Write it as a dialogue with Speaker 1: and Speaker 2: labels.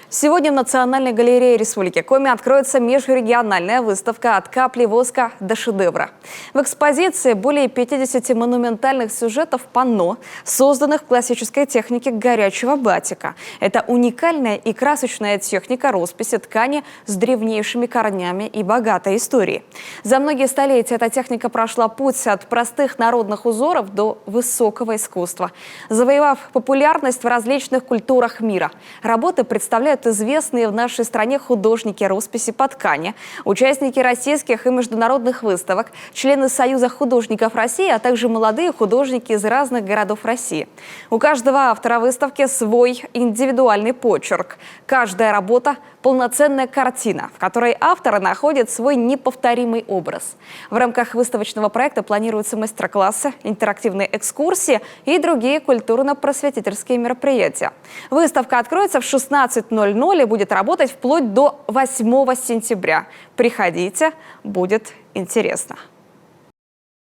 Speaker 1: Сегодня в Национальной галерее Республики Коми откроется межрегиональная выставка «От капли воска до шедевра». В экспозиции более 50 монументальных сюжетов панно, созданных в классической технике горячего батика. Это уникальная и красочная техника росписи ткани с древнейшими корнями и богатой историей. За многие столетия эта техника прошла путь от простых народных узоров до высокого искусства, завоевав популярность в различных культурах мира. Работы представляют известные в нашей стране художники росписи по ткани, участники российских и международных выставок, члены Союза художников России, а также молодые художники из разных городов России. У каждого автора выставки свой индивидуальный почерк. Каждая работа – полноценная картина, в которой авторы находят свой неповторимый образ. В рамках выставочного проекта планируются мастер-классы, интерактивные экскурсии и другие культурно-просветительские мероприятия. Выставка откроется в 16:00 и будет работать вплоть до 8 сентября. Приходите, будет интересно.